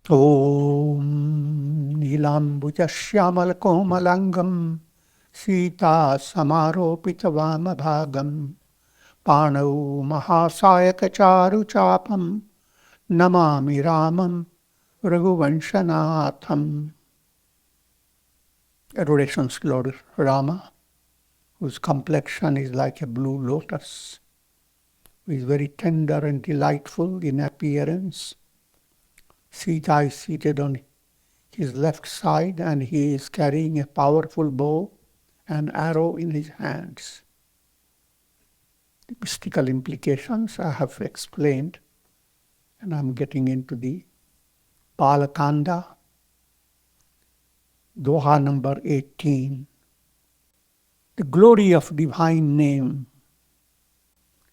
Om Nilambujasyamalakomalangam Sita Samaropitavamabhagam Panau Mahasayakacharu Chapam Namami Ramam Raghuvanshanatham. Adorations to Lord Rama, whose complexion is like a blue lotus, who is very tender and delightful in appearance. Sita is seated on his left side and he is carrying a powerful bow and arrow in his hands. The mystical implications I have explained, and I'm getting into the Balakanda, Doha number 18. The glory of divine name.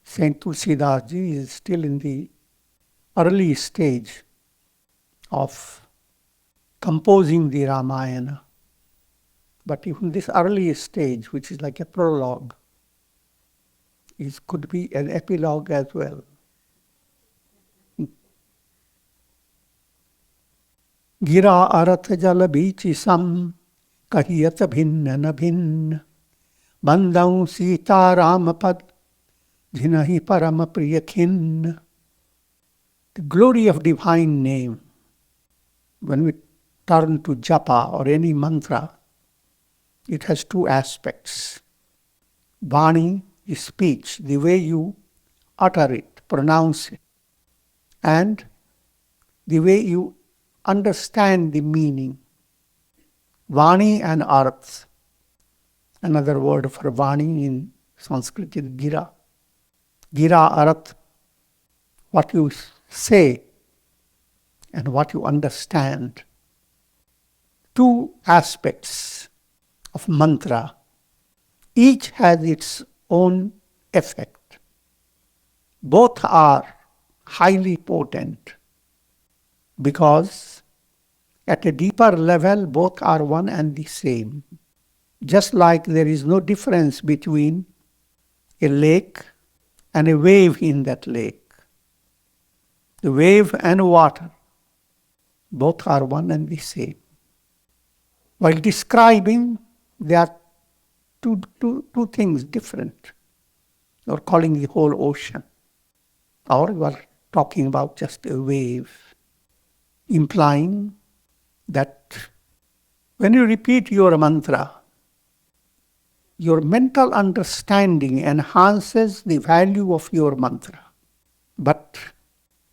Saint Tulsidas Ji is still in the early stage of composing the Ramayana. But even this early stage, which is like a prologue, could be an epilogue as well. Gira arat jala bichi sam kahiyat bhinna na bhinna bandau sita ramapad jinahi parama priyakhin. The glory of divine name. When we turn to japa or any mantra, it has two aspects. Vani is speech, the way you utter it, pronounce it, and the way you understand the meaning. Vani and arth. Another word for Vani in Sanskrit is gira. Gira arth, what you say and what you understand. Two aspects of mantra. Each has its own effect. Both are highly potent because at a deeper level, both are one and the same. Just like there is no difference between a lake and a wave in that lake. The wave and water, both are one and the same. While describing, they are two things different. You're calling the whole ocean. Or you are talking about just a wave, implying that when you repeat your mantra, your mental understanding enhances the value of your mantra. But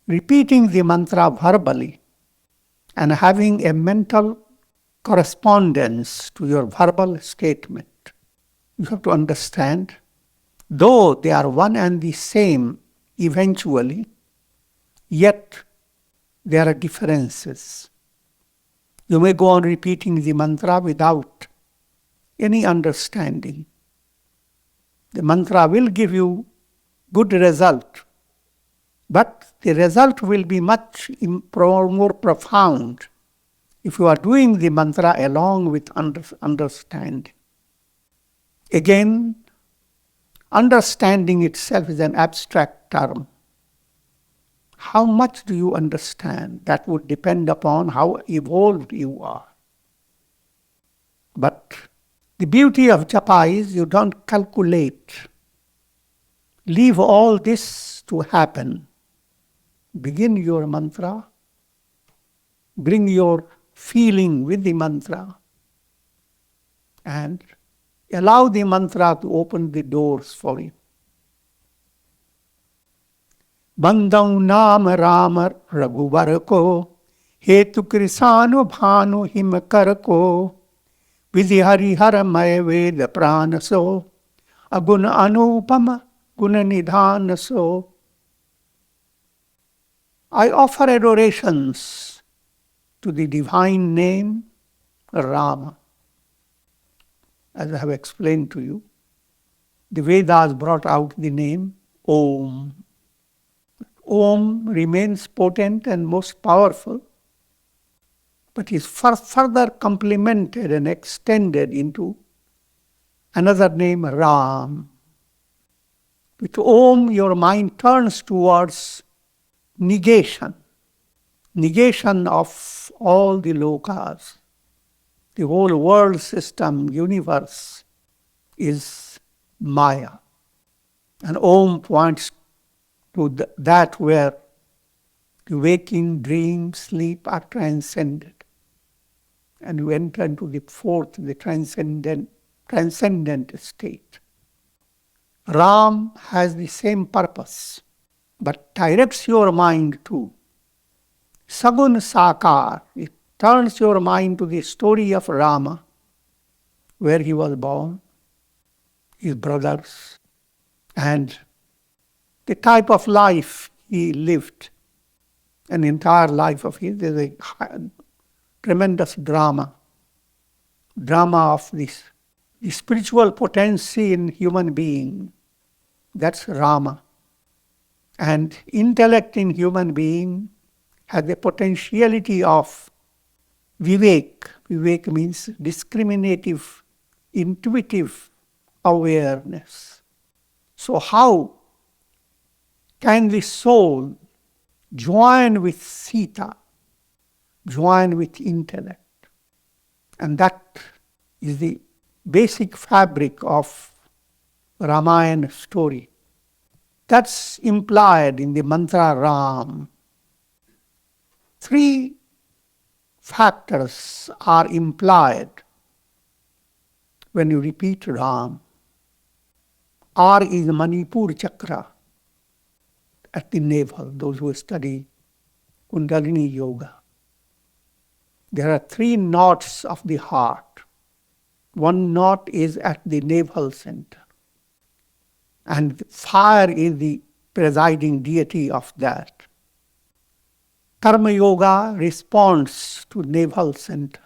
repeating the mantra verbally and having a mental correspondence to your verbal statement, you have to understand, though they are one and the same eventually, yet there are differences. You may go on repeating the mantra without any understanding. The mantra will give you good result, but the result will be much more profound if you are doing the mantra along with understanding. Again, understanding itself is an abstract term. How much do you understand? That would depend upon how evolved you are. But the beauty of japa is you don't calculate. Leave all this to happen. Begin your mantra. Bring your feeling with the mantra. And allow the mantra to open the doors for you. Bandau naam Rama Raghuvar ko, hetu krisanu bhanu himakar ko, vidhi hari haramaya veda pranaso, aguna anupama guna nidhanaso. I offer adorations to the divine name Rama. As I have explained to you, the Vedas brought out the name Om. Om remains potent and most powerful, but is further complemented and extended into another name, Ram. With Om, your mind turns towards negation. negation of all the lokas. The whole world system, universe is Maya. And Om points to that where the waking, dream, sleep are transcended. And you enter into the fourth, the transcendent state. Ram has the same purpose, but directs your mind to Sagun Sakar. It turns your mind to the story of Rama, where he was born, his brothers, and the type of life he lived. An entire life of his is a tremendous drama of this, the spiritual potency in human being. That's Rama. And intellect in human being has the potentiality of Vivek. Vivek means discriminative, intuitive awareness. So how can the soul join with Sita, join with intellect? And that is the basic fabric of Ramayana story. That's implied in the mantra Ram. 3 factors are implied when you repeat Ram. R is Manipur chakra at the navel, those who study Kundalini Yoga. There are 3 knots of the heart. One knot is at the navel center. And fire is the presiding deity of that. Karma Yoga responds to navel center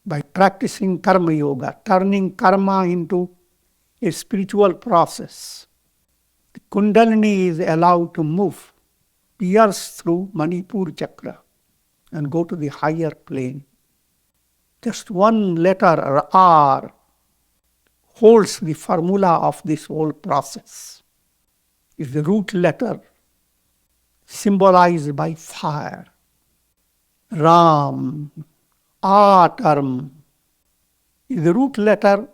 by practicing Karma Yoga, turning karma into a spiritual process. The Kundalini is allowed to move, pierce through Manipur chakra and go to the higher plane. Just one letter, R, holds the formula of this whole process. It's the root letter symbolized by fire. Ram, A term, is the root letter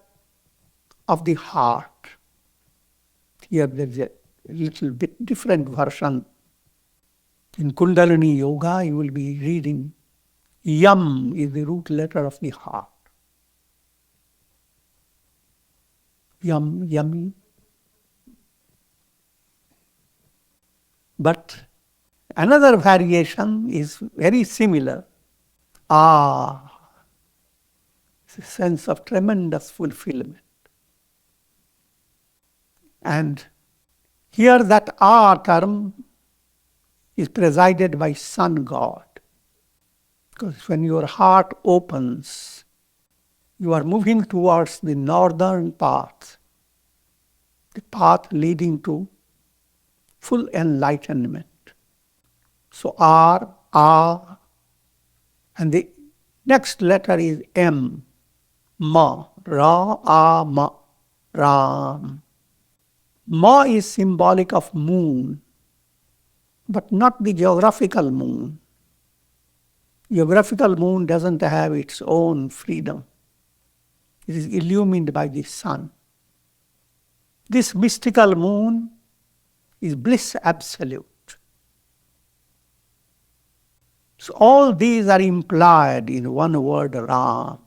of the heart. Here there's a little bit different version. In Kundalini Yoga, you will be reading Yam is the root letter of the heart. Yum, yummy. But another variation is very similar. It's a sense of tremendous fulfillment. And here that term is presided by Sun God. Because when your heart opens, you are moving towards the northern path, the path leading to full enlightenment. So R, A, and the next letter is M, Ma, Ra, A, Ma, Ram. Ma is symbolic of moon, but not the geographical moon. Geographical moon doesn't have its own freedom. It is illumined by the sun. This mystical moon is bliss absolute. So all these are implied in one word, Ram.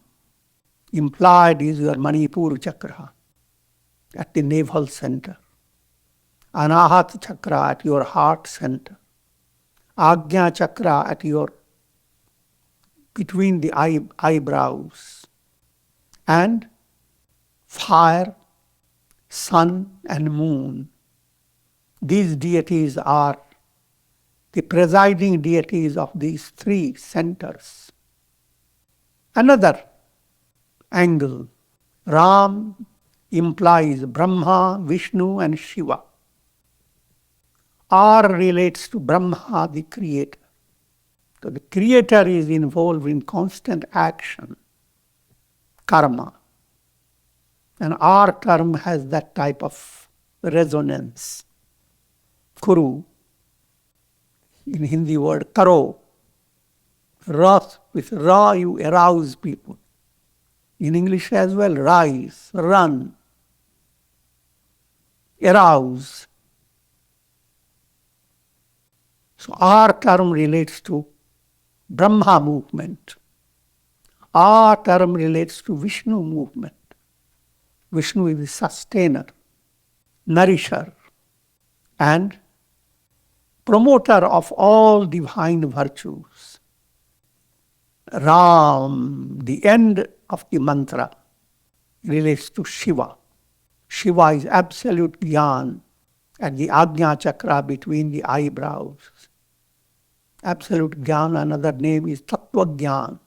Implied is your Manipur chakra at the navel center. Anahat chakra at your heart center. Agnya chakra at your between the eyebrows. And fire, sun, and moon. These deities are the presiding deities of these 3 centers. Another angle, Ram implies Brahma, Vishnu, and Shiva. R relates to Brahma, the creator. So the creator is involved in constant action, karma. And our term has that type of resonance. Kuru. in Hindi word karo. Wrath, with ra you arouse people. In English as well, rise, run, arouse. So our term relates to Brahma movement. Our term relates to Vishnu movement. Vishnu is the sustainer, nourisher, and promoter of all divine virtues. Ram, the end of the mantra, relates to Shiva. Shiva is absolute Gyan at the Ajna Chakra between the eyebrows. Absolute Gyan, another name is Tattva Gyan.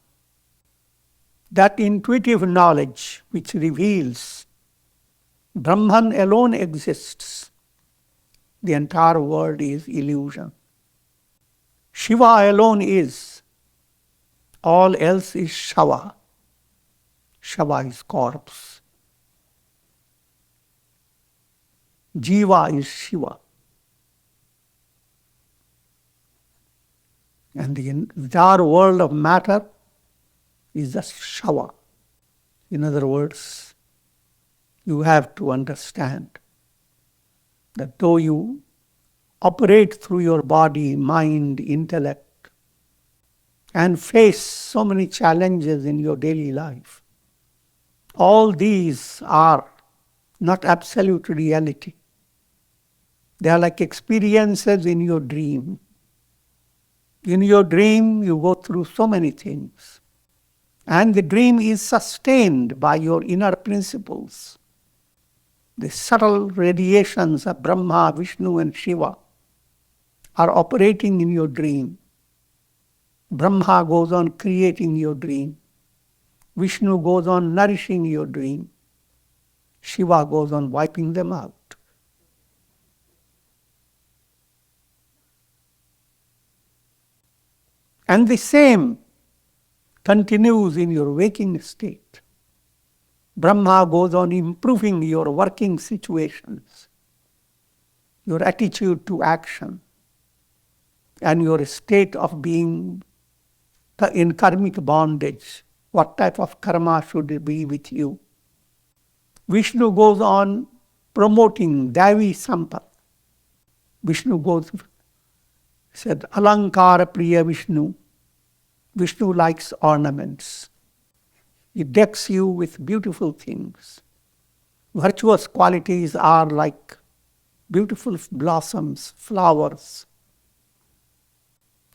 That intuitive knowledge which reveals Brahman alone exists. The entire world is illusion. Shiva alone is. All else is Shava. Shava is corpse. Jiva is Shiva. And the entire world of matter is just Shava. In other words, you have to understand that though you operate through your body, mind, intellect, and face so many challenges in your daily life, all these are not absolute reality. They are like experiences in your dream. In your dream, you go through so many things. And the dream is sustained by your inner principles. The subtle radiations of Brahma, Vishnu, and Shiva are operating in your dream. Brahma goes on creating your dream. Vishnu goes on nourishing your dream. Shiva goes on wiping them out. And the same continues in your waking state. Brahma goes on improving your working situations, your attitude to action, and your state of being in karmic bondage. What type of karma should it be with you? Vishnu goes on promoting Davi Sampat. Vishnu said, Alankara Priya Vishnu. Vishnu likes ornaments. He decks you with beautiful things. Virtuous qualities are like beautiful blossoms, flowers.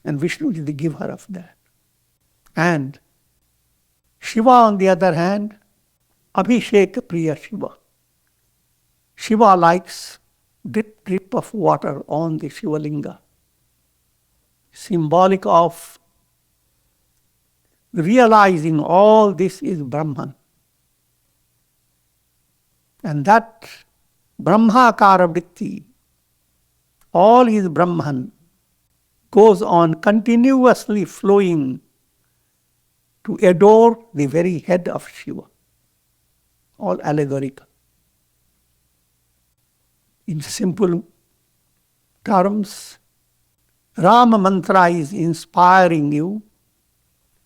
And Vishnu is the giver of that. And Shiva, on the other hand, Abhishek Priya Shiva. Shiva likes drip of water on the Shivalinga, symbolic of realizing all this is Brahman. And that Brahmakara Vritti, all is Brahman, goes on continuously flowing to adore the very head of Shiva. All allegorical. In simple terms, Rama mantra is inspiring you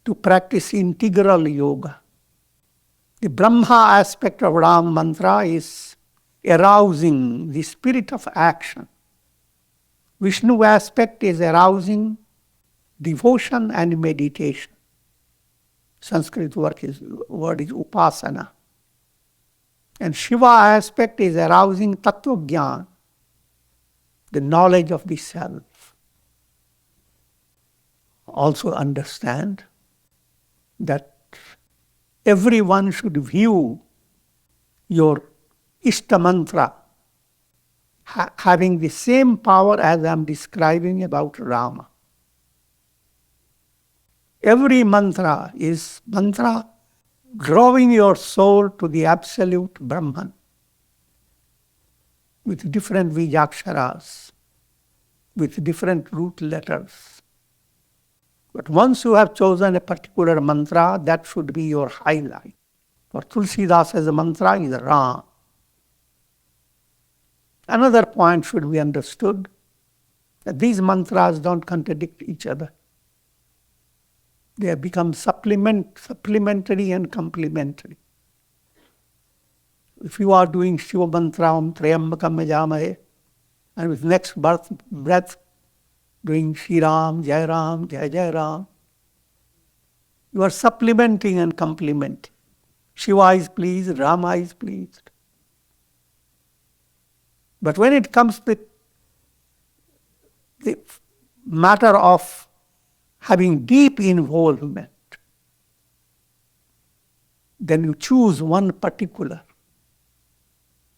to practice integral yoga. The Brahma aspect of Ram mantra is arousing the spirit of action. Vishnu aspect is arousing devotion and meditation. Sanskrit word is upasana. And Shiva aspect is arousing tattva jnana, the knowledge of the self. Also understand that everyone should view your Ishta mantra having the same power as I am describing about Rama. Every mantra is mantra drawing your soul to the absolute Brahman with different Vijaksharas, with different root letters. But once you have chosen a particular mantra, that should be your highlight. For Tulsidasa's mantra is Ram. Another point should be understood These mantras don't contradict each other. They have become supplementary and complementary. If you are doing Shiva mantra, Om Trayambakam Yajamahe, and with next breath doing Shri Ram, Jai Ram, Jai Jai Ram, you are supplementing and complementing. Shiva is pleased, Rama is pleased. But when it comes to the matter of having deep involvement, then you choose one particular,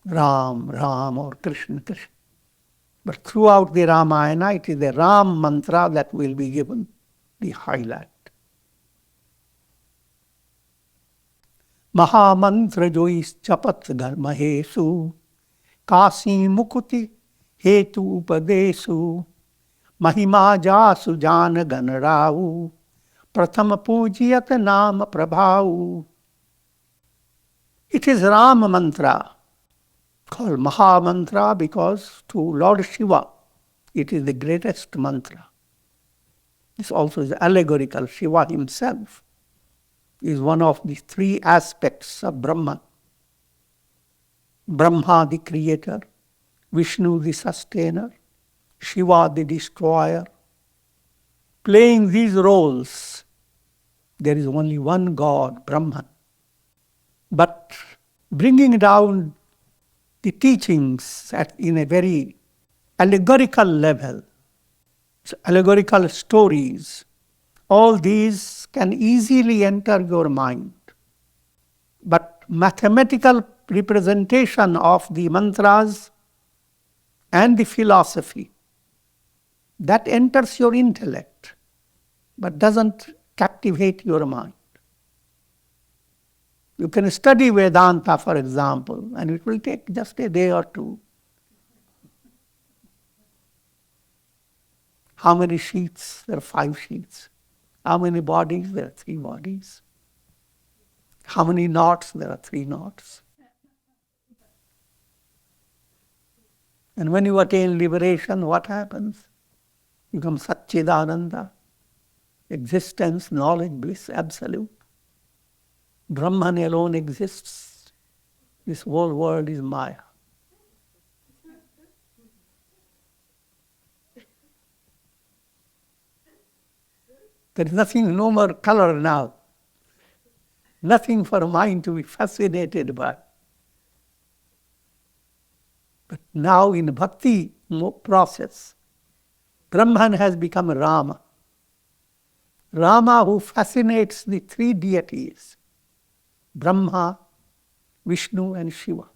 Ram, Ram, or Krishna, Krishna. But throughout the Ramayana, it is the Ram mantra that will be given the highlight. Mahamantra jo is chapat garmahesu, kasi mukuti hetu upadesu, mahima jasu jana ganarau, prathama pujiyat nama prabhau. It is Ram mantra, called Maha Mantra because to Lord Shiva it is the greatest mantra. This also is allegorical. Shiva himself is one of the three aspects of Brahman. Brahma the creator, Vishnu the sustainer, Shiva the destroyer. Playing these roles, there is only one God, Brahman. But bringing down the teachings in a very allegorical level, allegorical stories, all these can easily enter your mind. But mathematical representation of the mantras and the philosophy, that enters your intellect, but doesn't captivate your mind. You can study Vedanta, for example, and it will take just a day or two. How many sheets? There are 5 sheets. How many bodies? There are 3 bodies. How many knots? There are 3 knots. And when you attain liberation, what happens? You become Satchidananda, existence, knowledge, bliss, absolute. Brahman alone exists. This whole world is Maya. There is nothing, no more color now. Nothing for mind to be fascinated by. But now in bhakti process, Brahman has become Rama. Rama who fascinates the 3 deities, Brahma, Vishnu and Shiva.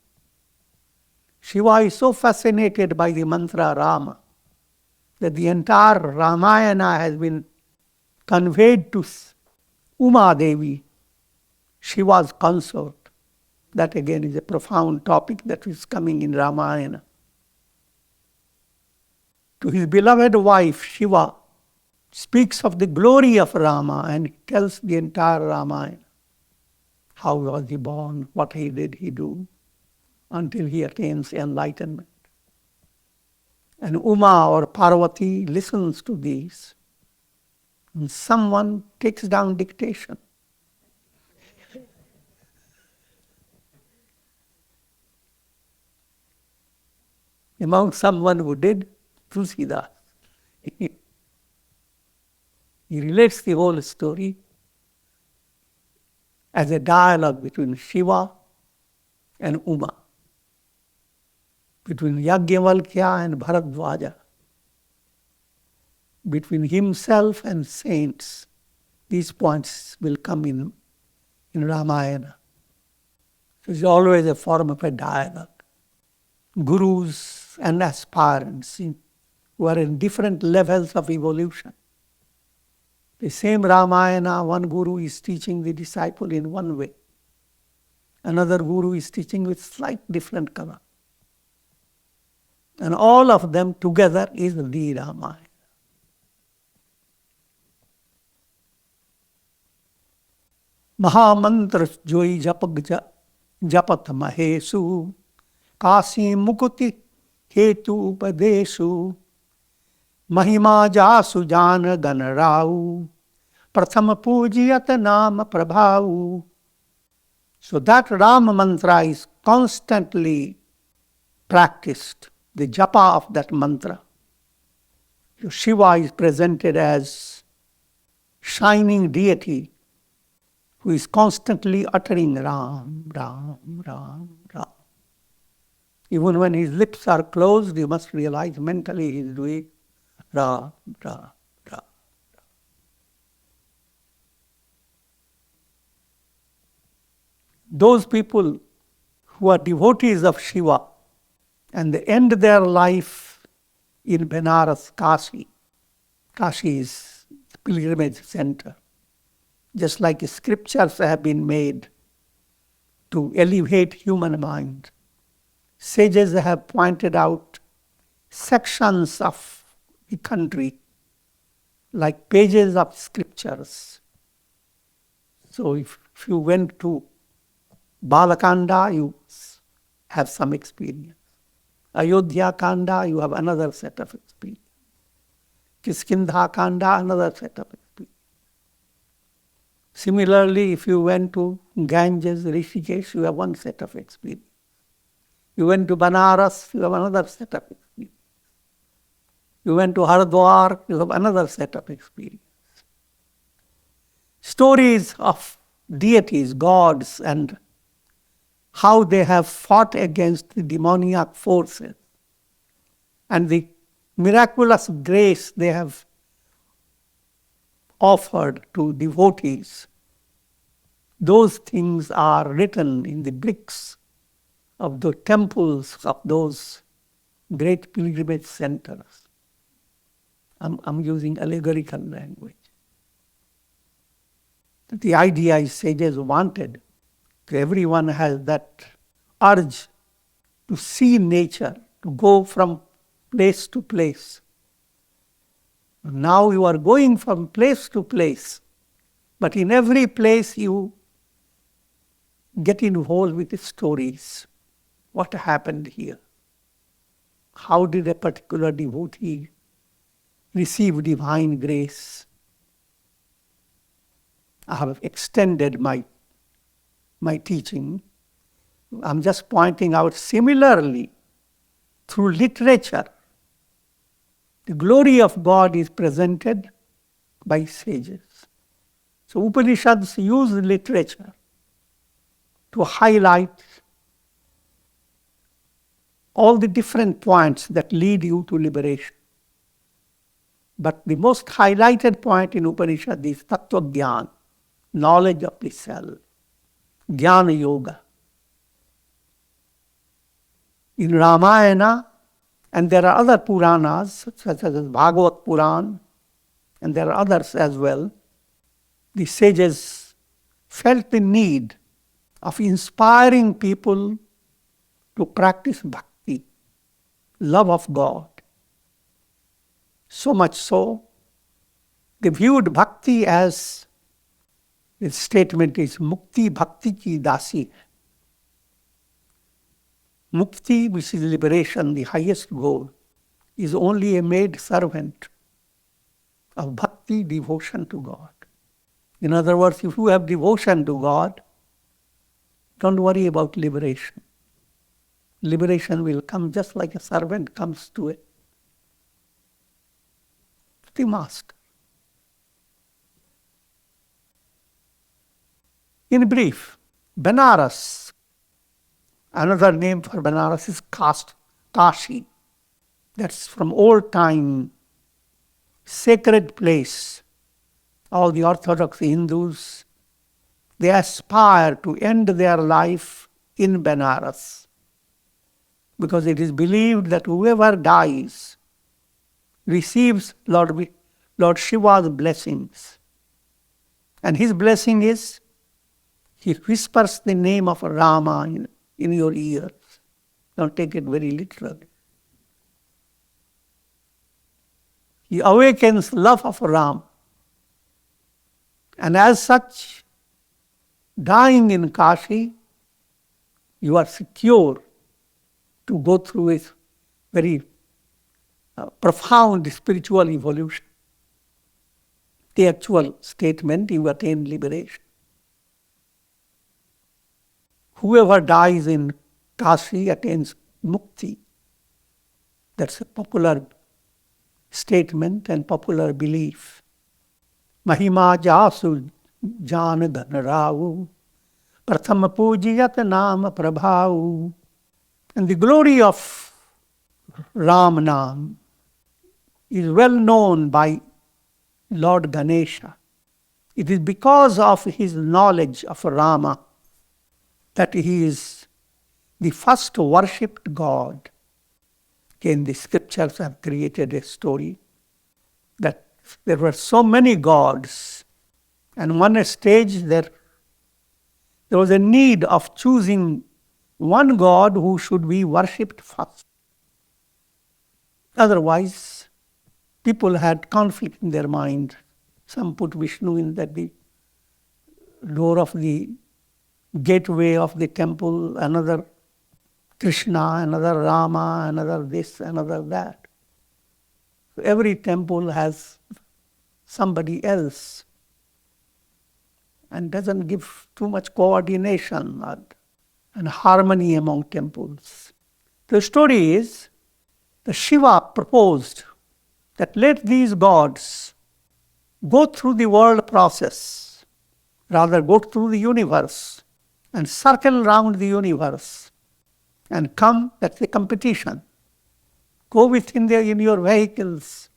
Shiva is so fascinated by the mantra Rama that the entire Ramayana has been conveyed to Uma Devi, Shiva's consort. That again is a profound topic that is coming in Ramayana. To his beloved wife, Shiva speaks of the glory of Rama and tells the entire Ramayana. How was he born? What did he do? Until he attains enlightenment. And Uma or Parvati listens to these. And someone takes down dictation. Among someone who did, Tulsidas. He relates the whole story as a dialogue between Shiva and Uma, between Yajnavalkya and Bharadwaja, between himself and saints. These points will come in Ramayana. So it's always a form of a dialogue. Gurus and aspirants who are in different levels of evolution. The same Ramayana, one guru is teaching the disciple in one way. Another guru is teaching with slight different color. And all of them together is the Ramayana. Mahamantra joi japat mahesu, kasi mukuti hetu upadesu, Mahima jasu jana ganarau, prathama pujiyat nama prabhau. So that Rama mantra is constantly practiced, the japa of that mantra. Shiva is presented as shining deity who is constantly uttering Ram, Ram, Ram, Ram. Even when his lips are closed, you must realize mentally he is doing Ram, Ram, Ram. Those people who are devotees of Shiva and they end their life in Benares, Kashi. Kashi is the pilgrimage center. Just like scriptures have been made to elevate human mind, sages have pointed out sections of the country like pages of scriptures. So if you went to Balakanda, you have some experience. Ayodhya Kanda, you have another set of experience. Kiskindha Kanda, another set of experience. Similarly, if you went to Ganges, Rishikesh, you have one set of experience. You went to Banaras, you have another set of experience. You went to Haridwar, you have another set of experience. Stories of deities, gods, and how they have fought against the demoniac forces and the miraculous grace they have offered to devotees. Those things are written in the bricks of the temples of those great pilgrimage centers. I'm using allegorical language. The idea is sages wanted. Everyone has that urge to see nature, to go from place to place. Now you are going from place to place, but in every place you get involved with the stories. What happened here? How did a particular devotee receive divine grace? I have extended my teaching. I'm just pointing out similarly, through literature, the glory of God is presented by sages. So Upanishads use literature to highlight all the different points that lead you to liberation. But the most highlighted point in Upanishad is Tattva Gyan, knowledge of the self, Jnana Yoga. In Ramayana, and there are other Puranas, such as Bhagavad Puran, and there are others as well, the sages felt the need of inspiring people to practice bhakti, love of God. So much so, they viewed bhakti as, the statement is, Mukti Bhakti Ki Dasi. Mukti, which is liberation, the highest goal, is only a maid servant of bhakti, devotion to God. In other words, if you have devotion to God, don't worry about liberation. Liberation will come just like a servant comes to the master. In brief, Benares, another name for Benares is Kashi. That's from old time, sacred place. All the Orthodox Hindus, they aspire to end their life in Benares, because it is believed that whoever dies receives Lord Shiva's blessings. And his blessing is, he whispers the name of Rama in your ears. Don't take it very literally. He awakens love of Ram. And as such, dying in Kashi, you are secure to go through a very profound spiritual evolution. The actual statement, you attain liberation. Whoever dies in Kashi attains mukti. That's a popular statement and popular belief. Mahima jasu jan dhan rao, pratham pujiyat naam prabhau. And the glory of Ram Naam is well known by Lord Ganesha. It is because of his knowledge of Rama that he is the first worshipped God. Again, the scriptures have created a story that there were so many gods, and one stage there was a need of choosing one God who should be worshipped first. Otherwise, people had conflict in their mind. Some put Vishnu in the door of the gateway of the temple, another Krishna, another Rama, another this, another that. So every temple has somebody else and doesn't give too much coordination and harmony among temples. The story is that Shiva proposed that let these gods go through the world process, rather go through the universe and circle around the universe and come, that's the competition. Go in your vehicles,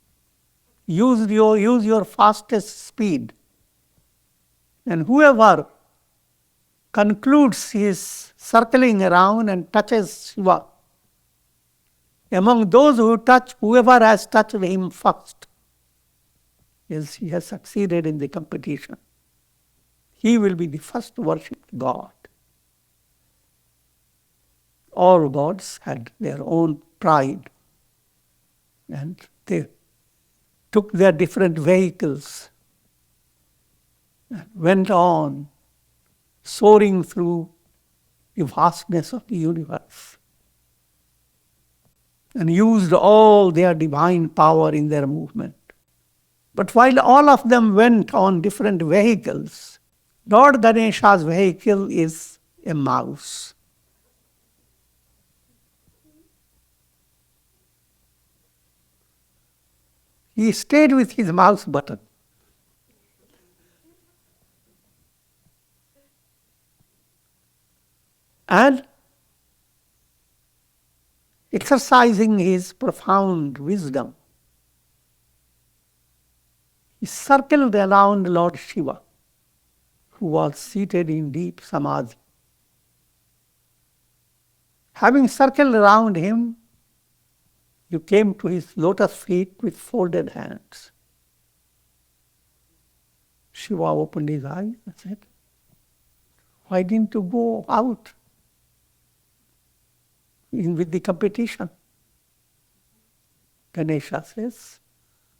use your fastest speed. And whoever concludes his circling around and touches Shiva, among those who touch, whoever has touched him first, he has succeeded in the competition. He will be the first worshipped God. All gods had their own pride, and they took their different vehicles and went on soaring through the vastness of the universe and used all their divine power in their movement. But while all of them went on different vehicles, Lord Ganesha's vehicle is a mouse. He stayed with his mouse button. And exercising his profound wisdom, he circled around Lord Shiva, who was seated in deep samadhi. Having circled around him, you came to his lotus feet with folded hands. Shiva opened his eyes and said, "Why didn't you go out with the competition?" Ganesha says,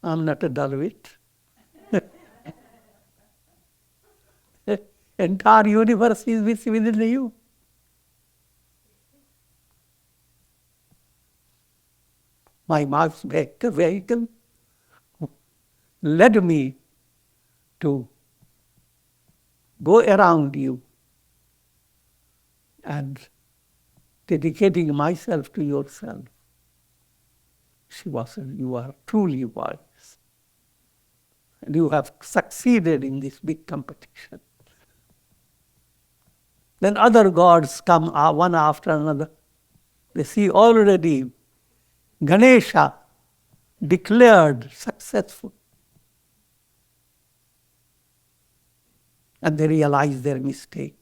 "I'm not a Dalvit. Entire universe is within you. My mouse vehicle led me to go around you and dedicating myself to yourself." Shiva said, "You are truly wise, and you have succeeded in this big competition." Then other gods come one after another. They see already Ganesha declared successful. And they realize their mistake.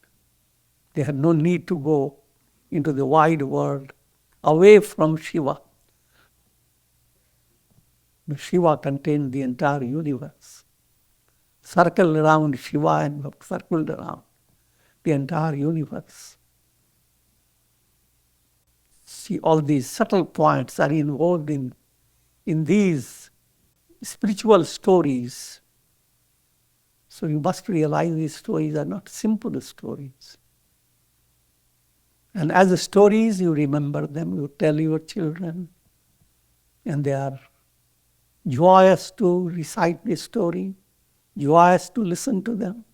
They had no need to go into the wide world away from Shiva. Shiva contained the entire universe. Circled around Shiva and circled around the entire universe. See, all these subtle points are involved in these spiritual stories. So you must realize these stories are not simple stories. And as stories, you remember them, you tell your children, and they are joyous to recite the story, joyous to listen to them.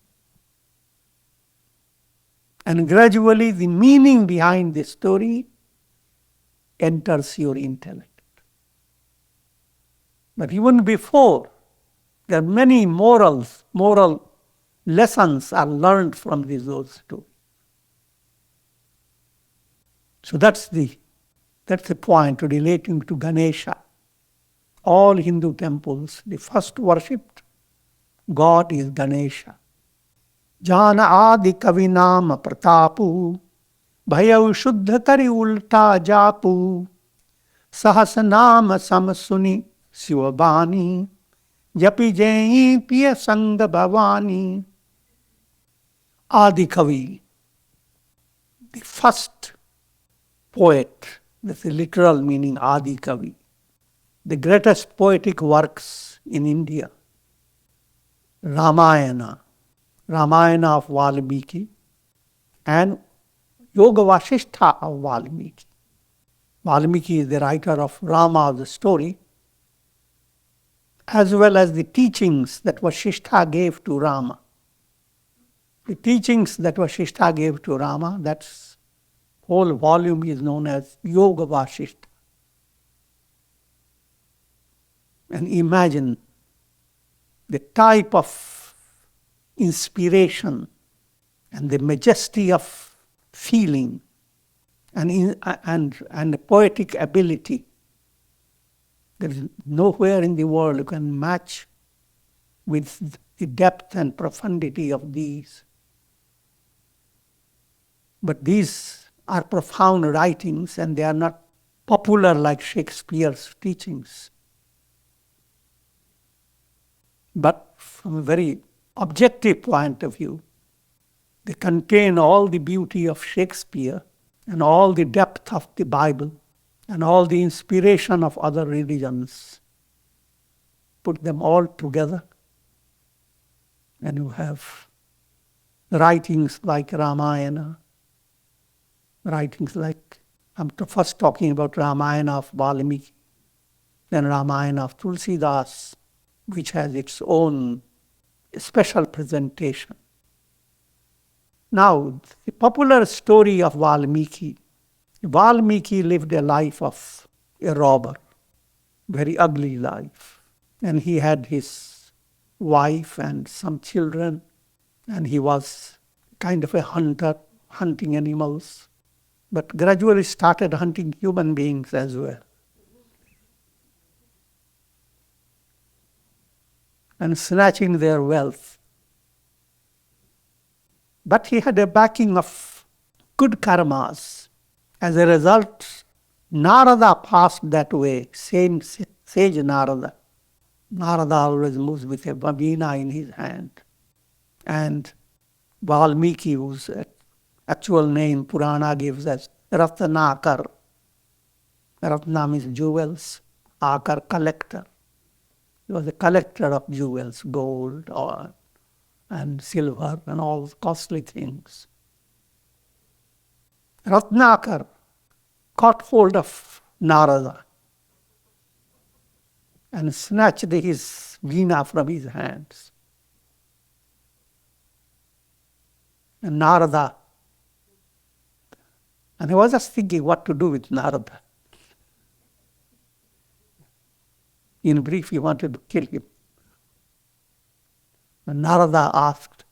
And gradually the meaning behind the story enters your intellect. But even before, there are many moral lessons are learned from those stories. So that's the point relating to Ganesha. All Hindu temples, the first worshipped God is Ganesha. Jana adi kavinam pratapu, bhayav shuddha kari ulta japu, sahasanam samasuni Sivabani, Japi Jai Piya Sangha Bhavani. Adi Kavi, the first poet, that's the literal meaning Adi Kavi, the greatest poetic works in India. Ramayana of Valmiki, and Yoga Vasishtha of Valmiki. Valmiki is the writer of Rama, the story, as well as the teachings that Vasishtha gave to Rama. The teachings that Vasishtha gave to Rama, that's whole volume is known as Yoga Vasishtha. And imagine the type of inspiration and the majesty of feeling and the poetic ability. There is nowhere in the world you can match with the depth and profundity of these. But these are profound writings, and they are not popular like Shakespeare's teachings. But from a very objective point of view, they contain all the beauty of Shakespeare and all the depth of the Bible and all the inspiration of other religions. Put them all together, and you have writings like Ramayana, writings like, I'm first talking about Ramayana of Valmiki, then Ramayana of Tulsidas, which has its own special presentation. Now, the popular story of Valmiki lived a life of a robber, very ugly life. And he had his wife and some children, and he was kind of a hunter, hunting animals, but gradually started hunting human beings as well. And snatching their wealth. But he had a backing of good karmas. As a result, Narada passed that way, sage Narada. Narada always moves with a veena in his hand. And Valmiki, whose actual name Purana gives as Ratnakar. Ratna means jewels, Akar, collector. He was a collector of jewels, gold, oil, and silver, and all costly things. Ratnakar caught hold of Narada and snatched his veena from his hands. And Narada, and he was just thinking what to do with Narada. In brief, he wanted to kill him. And Narada asked,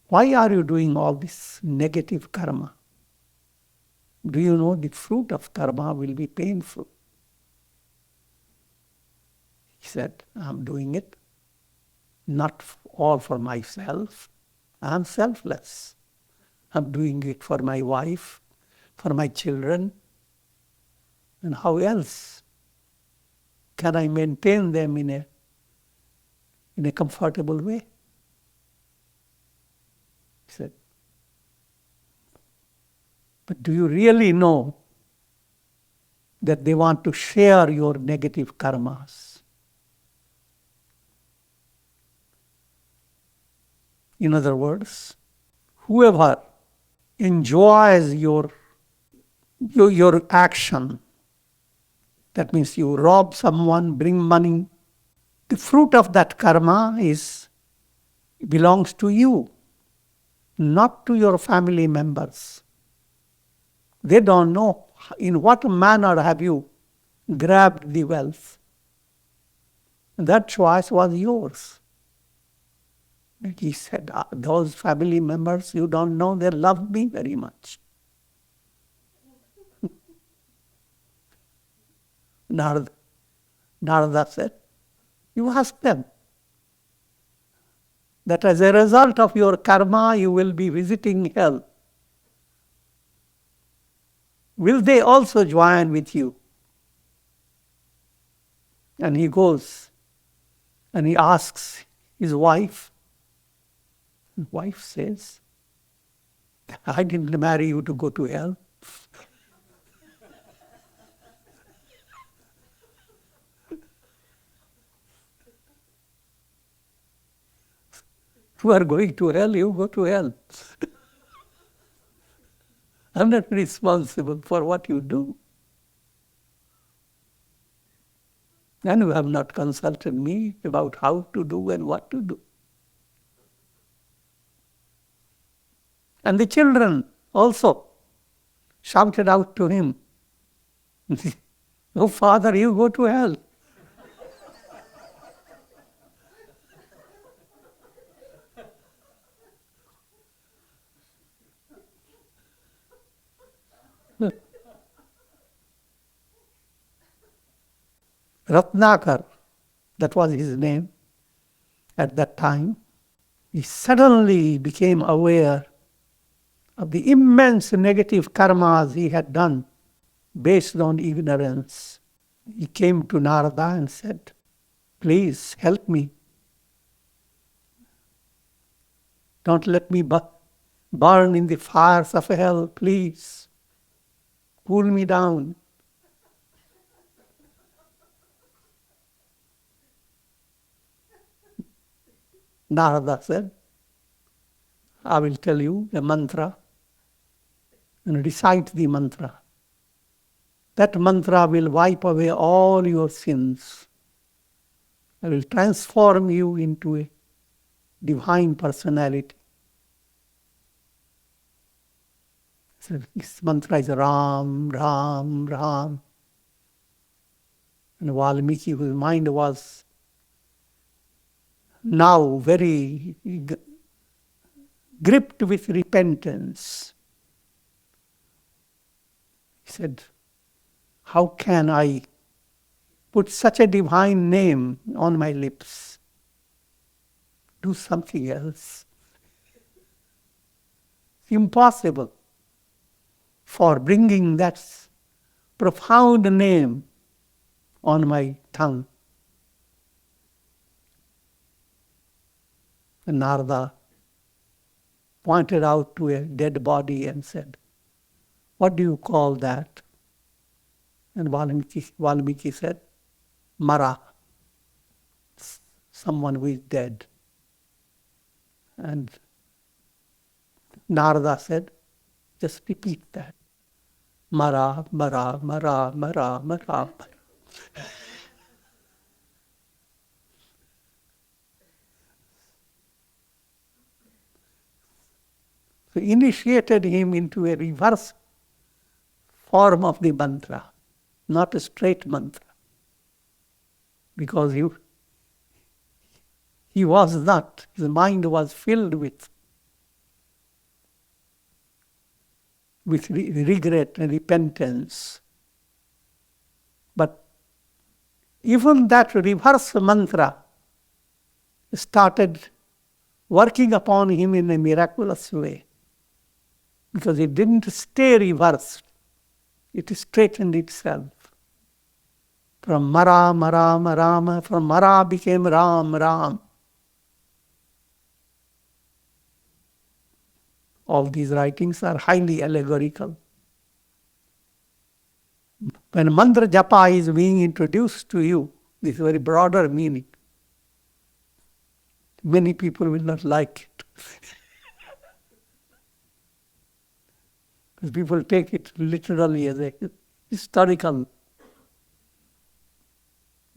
why are you doing all this negative karma? Do you know the fruit of karma will be painful? He said, I'm doing it not all for myself. I'm selfless. I'm doing it for my wife, for my children. And how else can I maintain them in a comfortable way? He said, but do you really know that they want to share your negative karmas? In other words, whoever enjoys your action, That means you rob someone, bring money. The fruit of that karma belongs to you, not to your family members. They don't know in what manner have you grabbed the wealth. That choice was yours. He said, those family members, you don't know, they love me very much. Narada said, you ask them that as a result of your karma, you will be visiting hell. Will they also join with you? And he goes and he asks his wife. His wife says, I didn't marry you to go to hell. You are going to hell, you go to hell. I'm not responsible for what you do. And you have not consulted me about how to do and what to do. And the children also shouted out to him, oh, father, you go to hell. Ratnakar, that was his name at that time, he suddenly became aware of the immense negative karmas he had done based on ignorance. He came to Narada and said, please help me. Don't let me burn in the fires of hell, please. Cool me down. Narada said, I will tell you a mantra and recite the mantra. That mantra will wipe away all your sins. I will transform you into a divine personality. So this mantra is Ram, Ram, Ram. And Valmiki, whose mind was now very gripped with repentance, he said, how can I put such a divine name on my lips? Do something else. It's impossible for bringing that profound name on my tongue. And Narada pointed out to a dead body and said, what do you call that? And Valmiki said, Mara, someone who is dead. And Narada said, just repeat that. Mara, Mara, Mara, Mara, Mara. So initiated him into a reverse form of the mantra, not a straight mantra. Because he was not, his mind was filled with regret and repentance. But even that reverse mantra started working upon him in a miraculous way. Because it didn't stay reversed. It straightened itself. From Mara, Mara, Rama, from Mara became Ram, Ram. All these writings are highly allegorical. When mantra japa is being introduced to you, this is a very broader meaning. Many people will not like it. Because people take it literally as a historical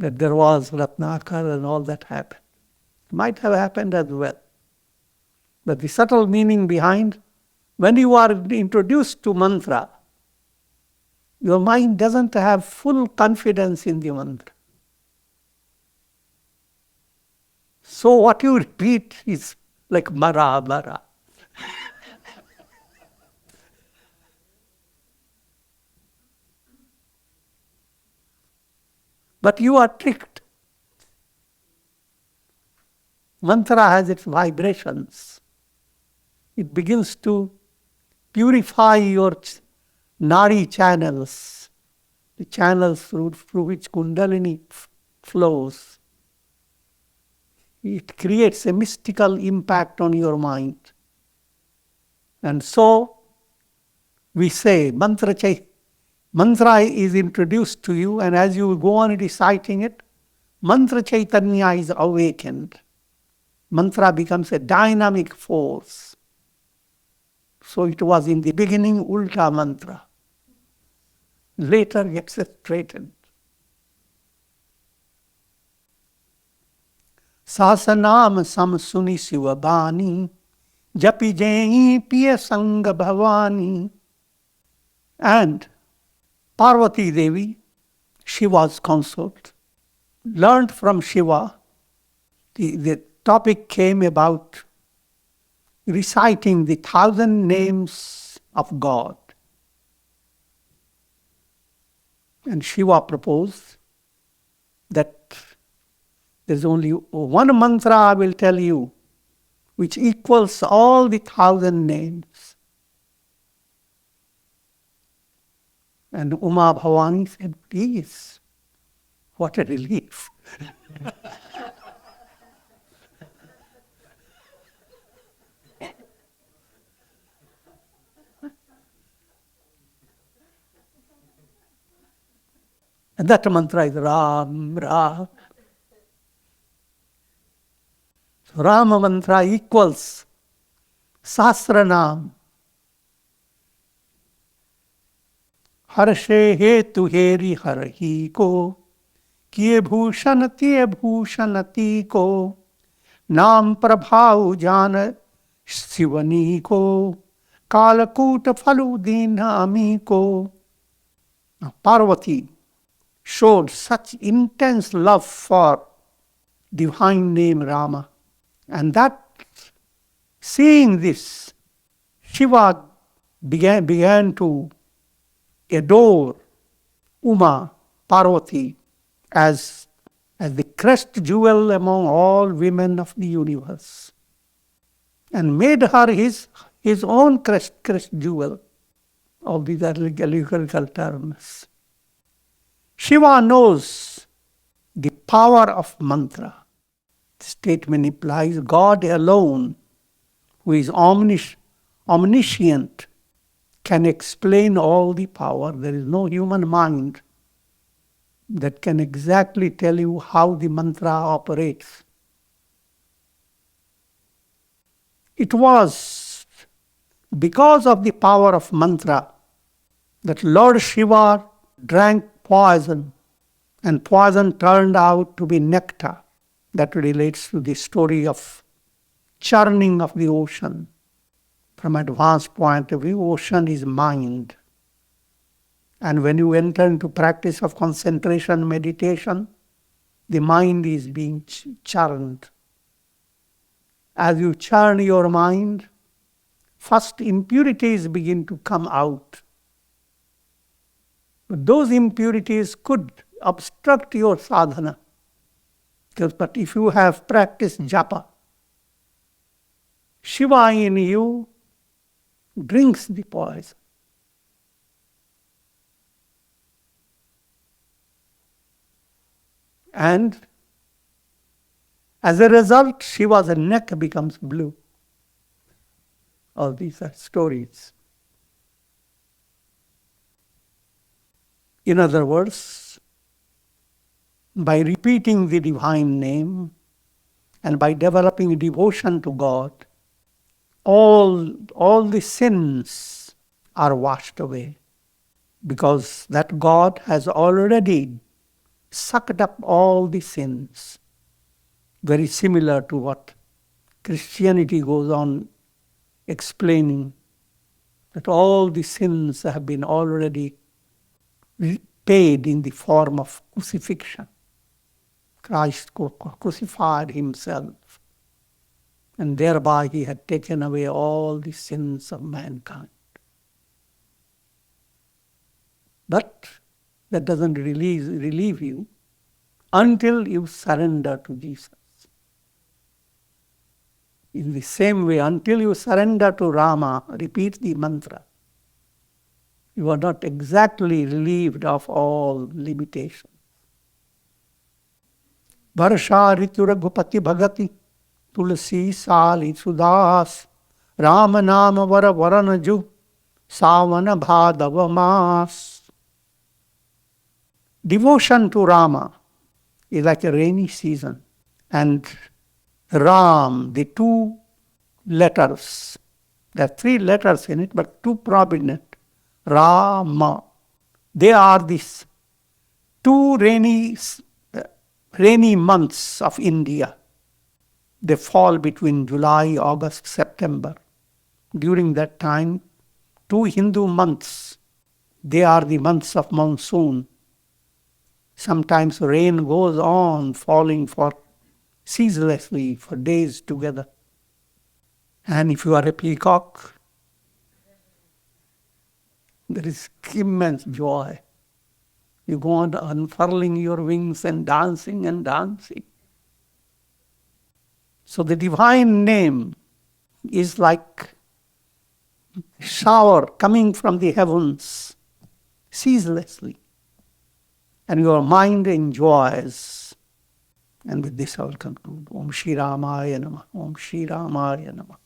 that there was Ratnakar and all that happened. Might have happened as well. But the subtle meaning behind, when you are introduced to mantra, your mind doesn't have full confidence in the mantra. So what you repeat is like mara, mara. But you are tricked. Mantra has its vibrations. It begins to purify your nadi channels, the channels through which Kundalini flows. It creates a mystical impact on your mind. And so, we say, mantra is introduced to you, and as you go on reciting it, mantra chaitanya is awakened. Mantra becomes a dynamic force. So it was in the beginning ulta mantra. Later gets straightened. Sasanam sam suni sivabani, japi jai piya sanga bhavani. And Parvati Devi, Shiva's consort, learned from Shiva. The topic came about reciting the 1,000 names of God. And Shiva proposed that there's only one mantra I will tell you, which equals all the 1,000 names. And Uma Bhavani said, please, what a relief. And that mantra is Ram, Ram. So Rama mantra equals Sahasranam. Harshe hetu heri harhi ko, kiye bhushanati bhushanati ko, naam prabhav jana shivani ko, kalakut phalu dinami ko. Parvati showed such intense love for divine name Rama. And that, seeing this, Shiva began to adore Uma, Parvati, as the crest jewel among all women of the universe, and made her his own crest jewel. All these are allegorical terms. Shiva knows the power of mantra. The statement implies God alone, who is omniscient, can explain all the power. There is no human mind that can exactly tell you how the mantra operates. It was because of the power of mantra that Lord Shiva drank poison, and poison turned out to be nectar. That relates to the story of churning of the ocean. From advanced point of view, ocean is mind. And when you enter into practice of concentration meditation, the mind is being churned. As you churn your mind, first impurities begin to come out. But those impurities could obstruct your sadhana. But if you have practiced japa, Shiva in you drinks the poison. And as a result, Shiva's neck becomes blue. All these are stories. In other words, by repeating the divine name and by developing devotion to God, all the sins are washed away, because that God has already sucked up all the sins. Very similar to what Christianity goes on explaining, that all the sins have been already paid in the form of crucifixion. Christ crucified himself, and thereby he had taken away all the sins of mankind. But that doesn't relieve you until you surrender to Jesus. In the same way, until you surrender to Rama, repeat the mantra, you are not exactly relieved of all limitations. Varsha ritu raghupati bhagati tulsi sali sudas Rama nama vara varanaju savana bhadava mas. Devotion to Rama is like a rainy season, and Ram, the two letters, there are three letters in it, but two prominent, Rama. They are these two rainy months of India. They fall between July, August, September. During that time, two Hindu months, they are the months of monsoon. Sometimes rain goes on falling ceaselessly for days together. And if you are a peacock, there is immense joy. You go on unfurling your wings and dancing and dancing. So the divine name is like a shower coming from the heavens ceaselessly. And your mind enjoys. And with this I will conclude. Om Shri Ramaya Namah. Om Shri Ramaya Namah.